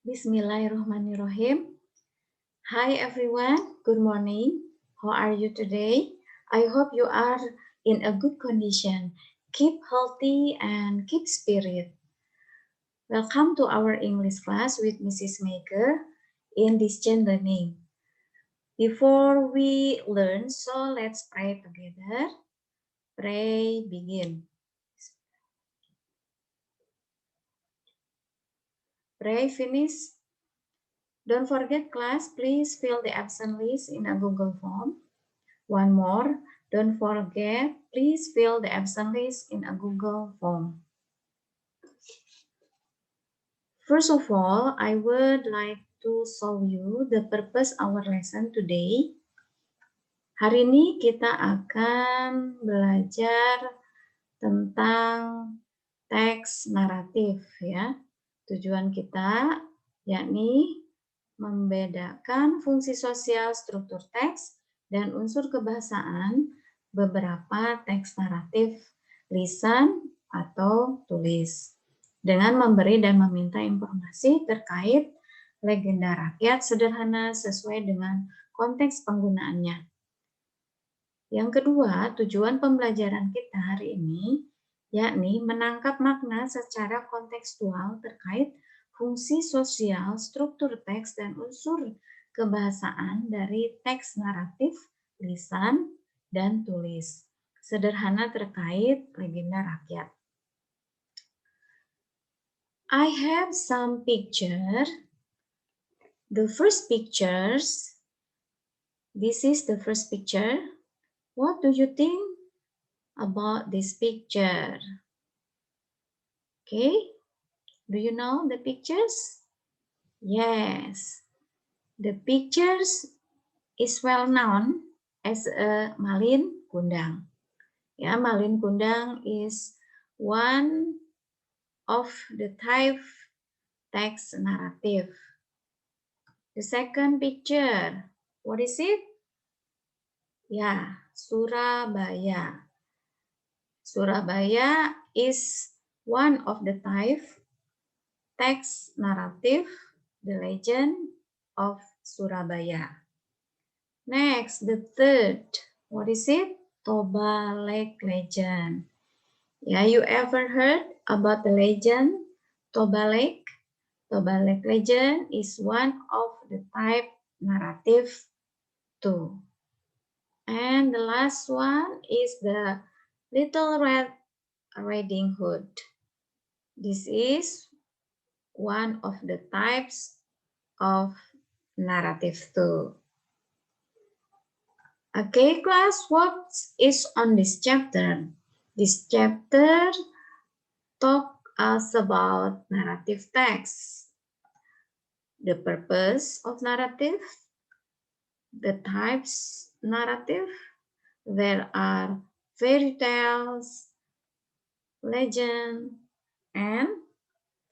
Bismillahirrahmanirrahim. Hi everyone, good morning. How are you today? I hope you are in a good condition. Keep healthy and keep spirit. Welcome to our English class with Mrs. Maker in this Gen Learning. Before we learn, so let's pray together. Pray, begin. Pray, finish. Don't forget class, please fill the absent list in a Google form. One more, don't forget, please fill the absent list in a Google form. First of all, I would like to show you the purpose our lesson today. Hari ini kita akan belajar tentang teks naratif ya. Tujuan kita yakni membedakan fungsi sosial struktur teks dan unsur kebahasaan beberapa teks naratif lisan atau tulis dengan memberi dan meminta informasi terkait legenda rakyat sederhana sesuai dengan konteks penggunaannya. Yang kedua, tujuan pembelajaran kita hari ini yakni menangkap makna secara kontekstual terkait fungsi sosial, struktur teks, dan unsur kebahasaan dari teks naratif, lisan, dan tulis. Sederhana terkait legenda rakyat. I have some picture. The first pictures, this is the first picture. What do you think about this picture? Okay, do you know the pictures? Yes, the pictures is well known as a malin kundang. Ya, malin kundang is one of the type text narrative. The second picture, what is it? Ya, Surabaya. Surabaya is one of the type text narrative, the legend of Surabaya. Next, the third, what is it? Toba Lake legend. Yeah, you ever heard about the legend Toba Lake? Toba Lake legend is one of the type narrative too. And the last one is the Little Red Riding Hood. This is one of the types of narrative too. Okay, class, what is on this chapter? This chapter talk us about narrative text, the purpose of narrative, the types narrative. There are fairy tales, legend, and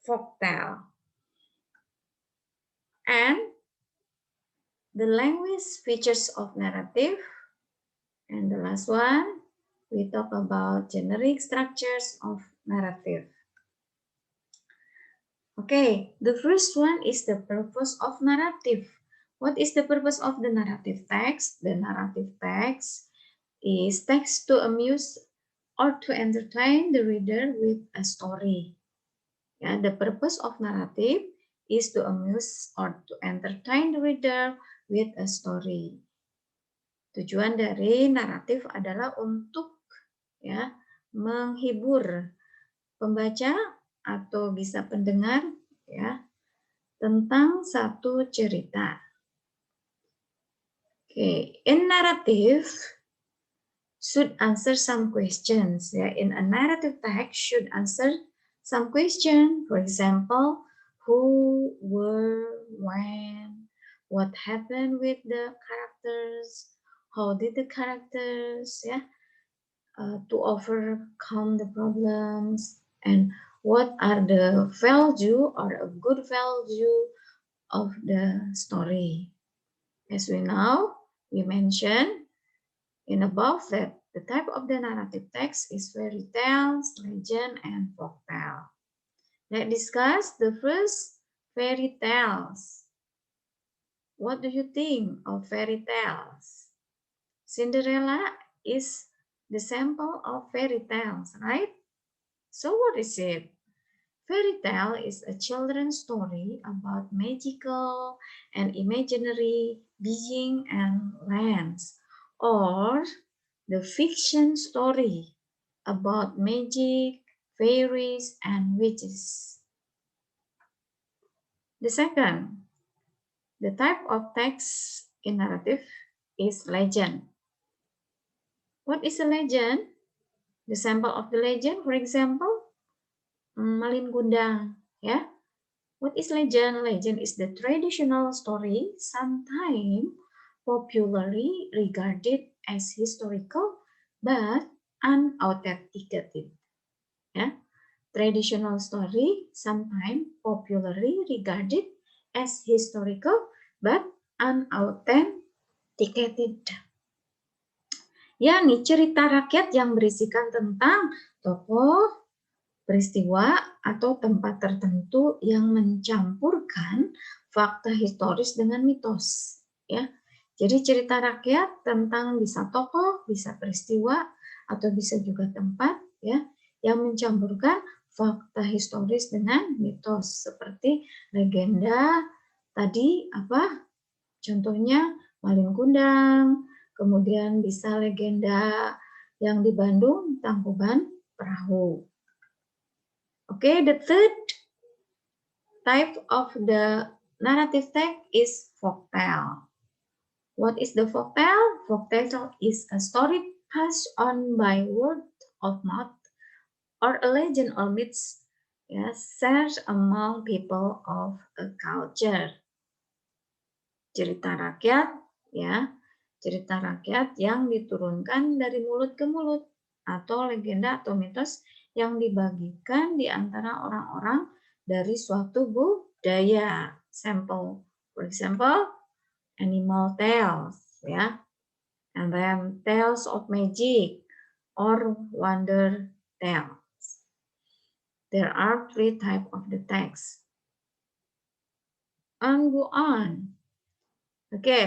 folktale. And the language features of narrative. And the last one, we talk about generic structures of narrative. Okay, the first one is the purpose of narrative. What is the purpose of the narrative text? The narrative text is text to amuse or to entertain the reader with a story. Yeah, the purpose of narrative is to amuse or to entertain the reader with a story. Tujuan dari naratif adalah untuk ya menghibur pembaca atau bisa pendengar ya tentang satu cerita. Okay, in narrative should answer some questions. Ya, in a narrative text should answer some question. For example, who, where, when, what happened with the characters, how did the characters, to overcome the problems, and what are the value or a good value of the story. As we know, we mentioned in above that the type of the narrative text is fairy tales, legend, and folktale. Let's discuss the first fairy tales. What do you think of fairy tales? Cinderella is the sample of fairy tales, right? So what is it? Fairy tale is a children's story about magical and imaginary beings and lands, or the fiction story about magic, fairies, and witches. The second, the type of text in narrative is legend. What is a legend? The sample of the legend, for example, Malin Kundang, yeah. What is legend? Legend is the traditional story, sometimes popularly regarded as historical but unauthenticated. Yeah? Traditional story, sometimes popularly regarded as historical but unauthenticated. Yakni cerita rakyat yang berisikan tentang tokoh, peristiwa, atau tempat tertentu yang mencampurkan fakta historis dengan mitos. Ya, jadi cerita rakyat tentang bisa tokoh, bisa peristiwa, atau bisa juga tempat, ya, yang mencampurkan fakta historis dengan mitos. Seperti legenda tadi apa? Contohnya Malin Kundang, kemudian bisa legenda yang di Bandung Tangkuban Perahu. Okay, the third type of the narrative text is folktale. What is the folktale? Folktale is a story passed on by word of mouth or a legend or myths, shared among people of a culture. Cerita rakyat, ya, cerita rakyat yang diturunkan dari mulut ke mulut atau legenda atau mitos yang dibagikan di antara orang-orang dari suatu budaya. Sample, for example, animal tales, ya, and then tales of magic or wonder tales. There are 3 types of the text. And go on. Okay,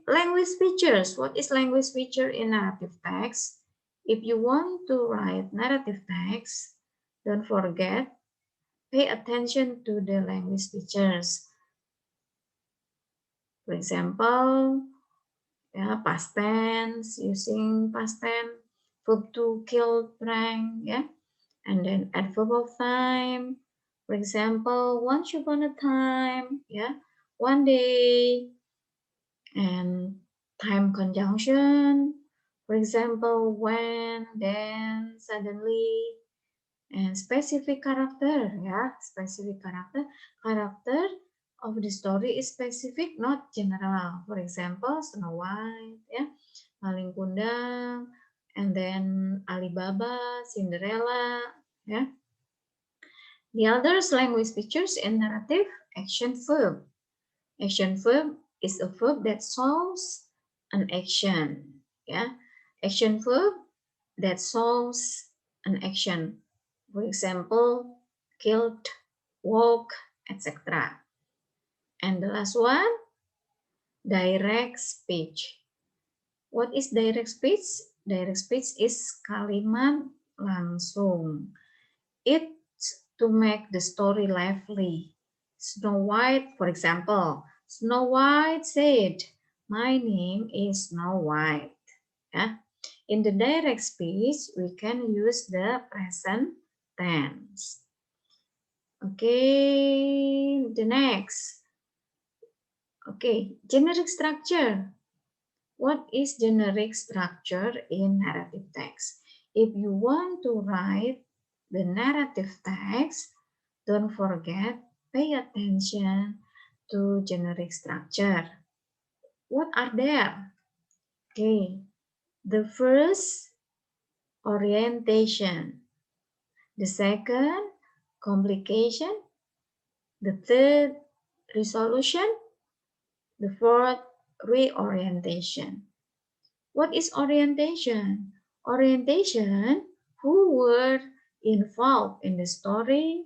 language features. What is language feature in narrative text? If you want to write narrative text, don't forget, pay attention to the language features. For example, past tense, using past tense, verb to kill, prank, and then adverb of time. For example, once upon a time, one day, and time conjunction. For example, when, then, suddenly, and specific character, specific character. Character of the story is specific, not general. For example, Snow White, Malin Kundang, and then Alibaba, Cinderella, The others language features in narrative, action verb. Action verb is a verb that solves an action, Action verb that solves an action. For example, killed, walk, etc. And the last one, direct speech. What is direct speech? Direct speech is kalimat langsung. It's to make the story lively. Snow White, for example, Snow White said, "My name is Snow White." In the direct speech, we can use the present tense. Okay, the next. Okay, generic structure. What is generic structure in narrative text? If you want to write the narrative text, don't forget, pay attention to generic structure. What are there? Okay, the first, orientation. The second, complication. The third, resolution. The fourth, reorientation. What is orientation? Orientation, who were involved in the story,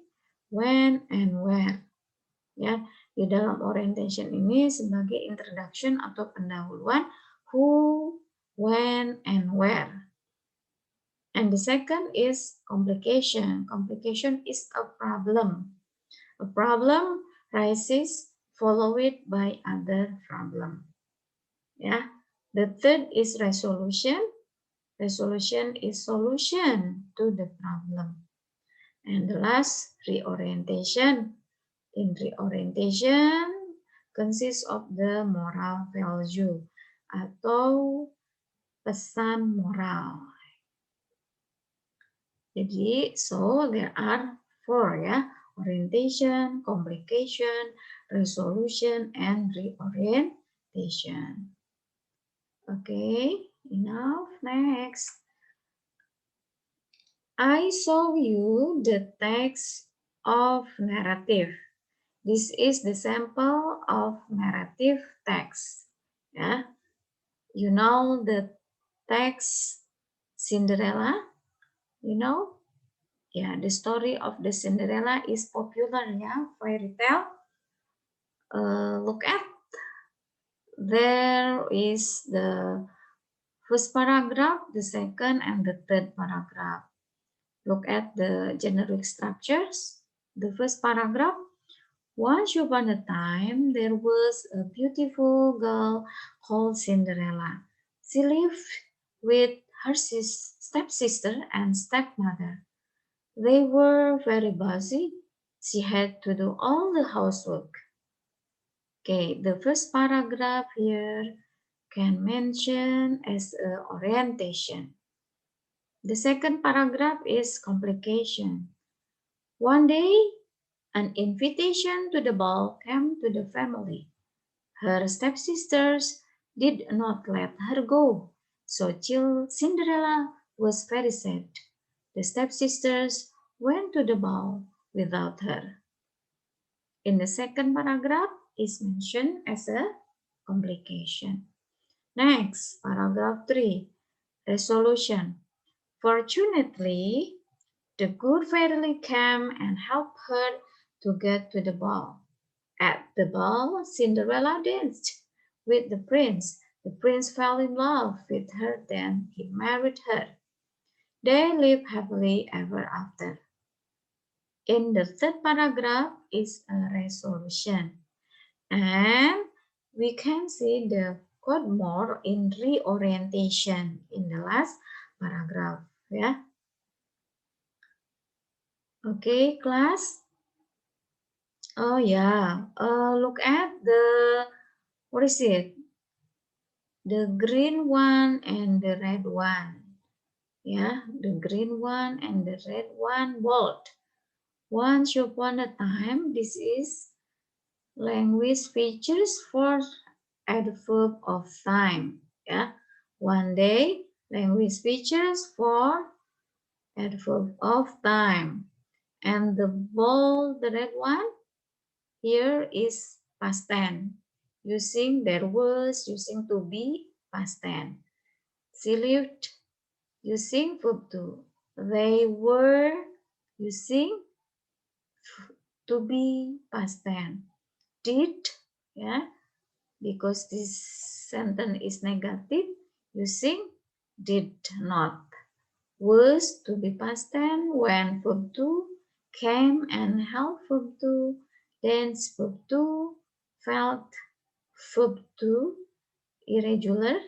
when and where. Ya, di dalam orientation ini sebagai introduction atau pendahuluan who, when, and where. And the second is complication. Complication is a problem. A problem rises followed by other problem. Ya. The third is resolution. Resolution is solution to the problem. And the last, reorientation. In reorientation consists of the moral value atau pesan moral. Jadi, so there are four ya, orientation, complication, resolution, and reorientation. Okay, enough. Next. I show you the text of narrative. This is the sample of narrative text. Yeah, you know the text Cinderella. You know, yeah, the story of the Cinderella is popular. Yeah, fairy tale. Look at there is the first paragraph, the second, and the third paragraph. Look at the generic structures. The first paragraph. Once upon a time, there was a beautiful girl called Cinderella. She lived with her stepsister and stepmother. They were very busy. She had to do all the housework. Okay, the first paragraph here can mention as a orientation. The second paragraph is complication. One day, an invitation to the ball came to the family. Her stepsisters did not let her go, so Cinderella was very sad. The stepsisters went to the ball without her. In the second paragraph is mentioned as a complication. Next, paragraph 3, resolution. Fortunately, the good fairy came and helped her to get to the ball. At the ball, Cinderella danced with the prince. The prince fell in love with her, then he married her. They lived happily ever after. In the third paragraph is a resolution. And we can see the quote more in reorientation in the last paragraph. Yeah. Okay, class. Oh yeah. Look at what is it? The green one and the red one. Yeah, the green one and the red one bold. Once upon a time, this is language features for adverb of time. Yeah, one day, language features for adverb of time. And the bold, the red one, here is past tense. Using there was, using to be, past tense. She lived using verb to. They were using to be, past tense. Did, yeah, because this sentence is negative, using did not. Was to be past tense when verb to came and helped verb to, dance verb to, felt verb to, irregular,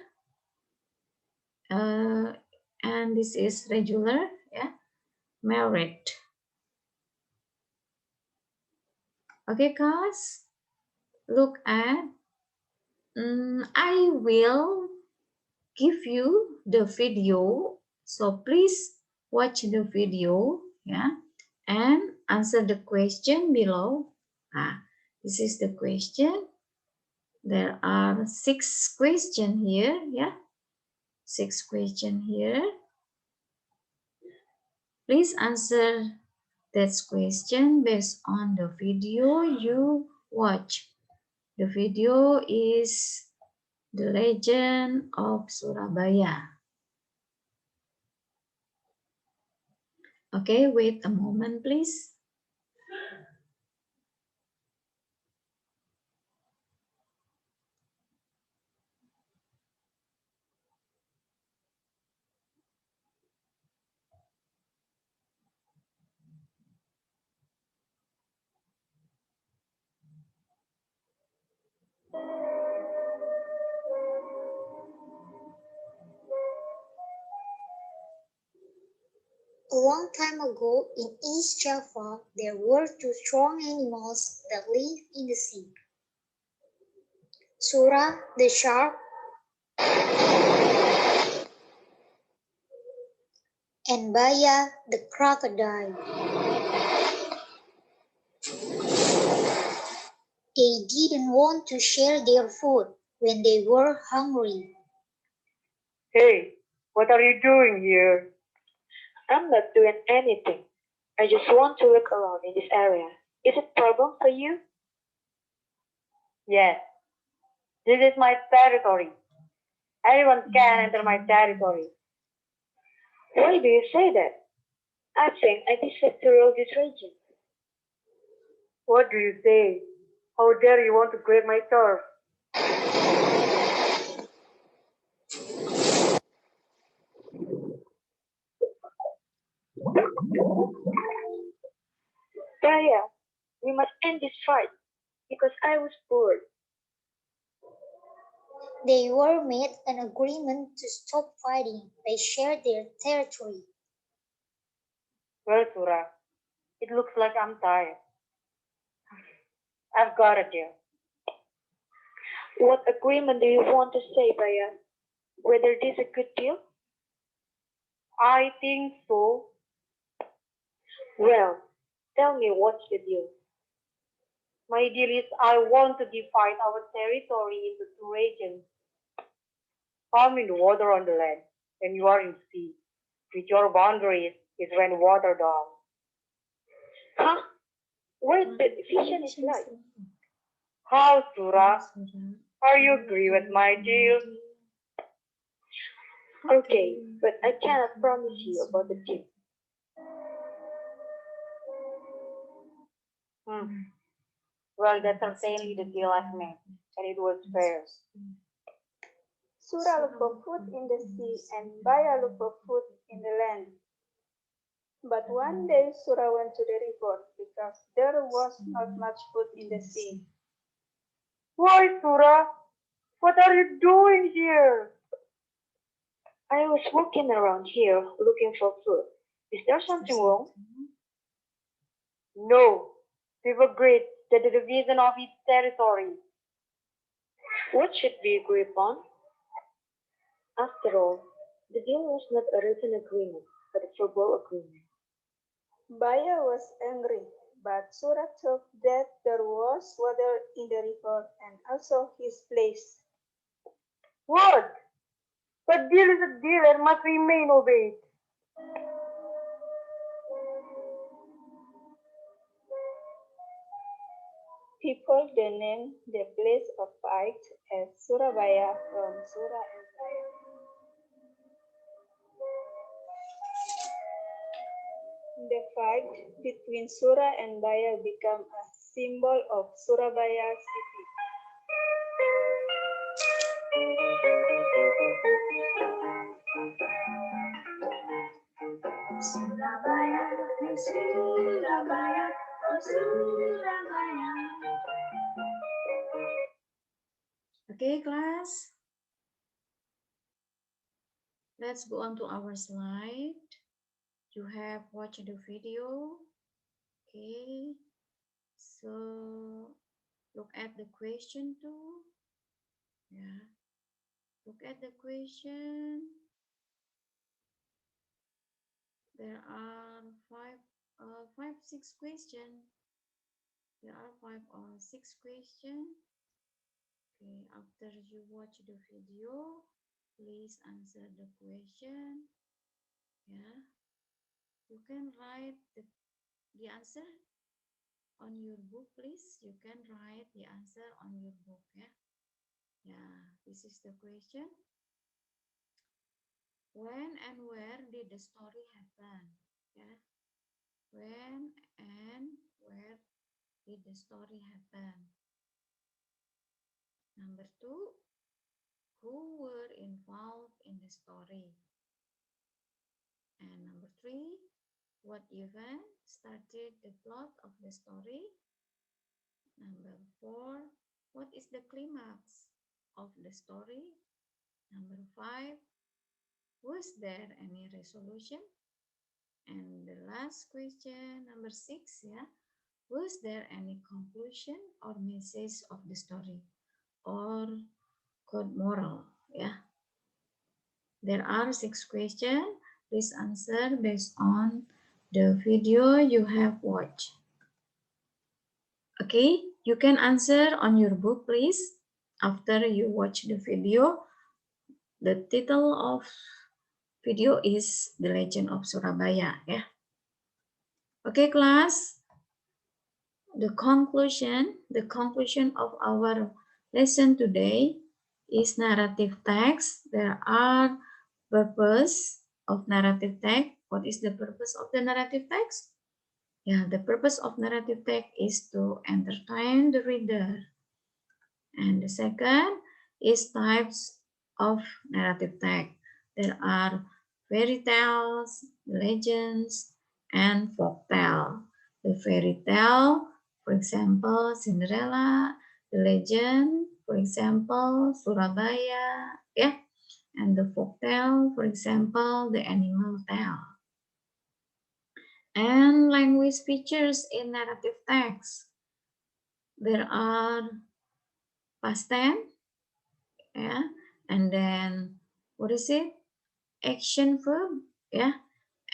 and this is regular, yeah, married. Okay, guys, look at, I will give you the video, so please watch the video, yeah, and answer the question below. This is the question. There are 6 questions here, yeah, 6 questions here. Please answer that question based on the video you watch. The video is The Legend of Surabaya. Okay, wait a moment, please. A long time ago in East Java, there were two strong animals that lived in the sea. Sura, the shark, and Baya, the crocodile. They didn't want to share their food when they were hungry. Hey, what are you doing here? I'm not doing anything. I just want to look around in this area. Is it a problem for you? Yes, this is my territory. Anyone can enter my territory. Why do you say that? I think I deserve to rule this region. What do you say? How dare you want to grab my turf? Baya, we must end this fight because I was bored. They were made an agreement to stop fighting. They shared their territory. Well, Sura, it looks like I'm tired. I've got a deal. What agreement do you want to say, Baya? Whether this is a good deal? I think so. Well, tell me what's the deal. My deal is I want to divide our territory into two regions. I'm in the water on the land, and you are in sea. With your boundaries is when water down. Huh? Where the division is like? How, Sura? Are you agree with my deal? Okay, but I cannot promise you about the deal. Well, that's certainly the deal I've made, and it was fair. Sura looked for food in the sea and Baya looked for food in the land. But one day Sura went to the river because there was not much food in the sea. Why, Sura? What are you doing here? I was walking around here looking for food. Is there something wrong? No, we've agreed that the division of its territory. What should we agree upon? After all, the deal was not a written agreement, but a verbal agreement. Baya was angry, but Sura thought that there was water in the river and also his place. What? But deal is a deal and must remain obeyed. People then named the place of fight as Surabaya from Sura and Baya. The fight between Sura and Baya became a symbol of Surabaya city. Surabaya, Surabaya, Surabaya. Okay, class. Let's go on to our slide. You have watched the video. Okay. So look at the question too. Yeah. Look at the question. There are six questions. There are five or six questions. Okay, after you watch the video, please answer the question. Yeah, you can write the answer on your book, please. You can write the answer on your book. Yeah, this is the question. When and where did the story happen? Yeah, when and where did the story happen? Number two, who were involved in the story? And number three, what event started the plot of the story? Number four, what is the climax of the story? Number five, was there any resolution? And the last question, number 6, yeah. Was there any conclusion or message of the story or code moral? Yeah. There are 6 questions. Please answer based on the video you have watched. Okay, you can answer on your book, please. After you watch the video, the title of video is The Legend of Surabaya. Yeah. Okay, class. The conclusion of our lesson today is narrative text. There are purpose of narrative text. What is the purpose of the narrative text? Yeah, the purpose of narrative text is to entertain the reader. And the second is types of narrative text. There are fairy tales, legends, and folk tale. The fairy tale, for example, Cinderella. The legend, for example, Surabaya. Yeah. And the folk tale, for example, the animal tale. And language features in narrative text. There are past tense, yeah, and then what is it? Action verb, yeah,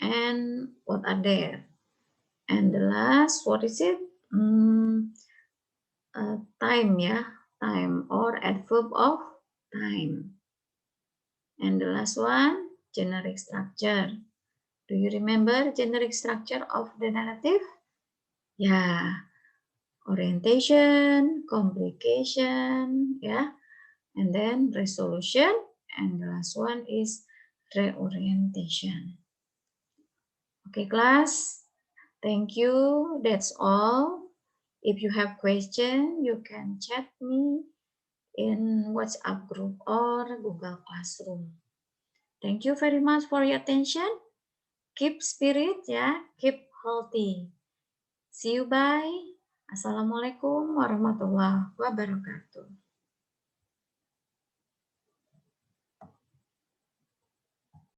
and what are there? And the last, what is it? Time, yeah, time or adverb of time. And the last one, generic structure. Do you remember generic structure of the narrative? Yeah, orientation, complication, yeah, and then resolution, and the last one is reorientation. Okay, class, thank you. That's all. If you have question, you can chat me in WhatsApp group or Google Classroom. Thank you very much for your attention. Keep spirit, yeah, keep healthy. See you, bye. Assalamualaikum warahmatullahi wabarakatuh.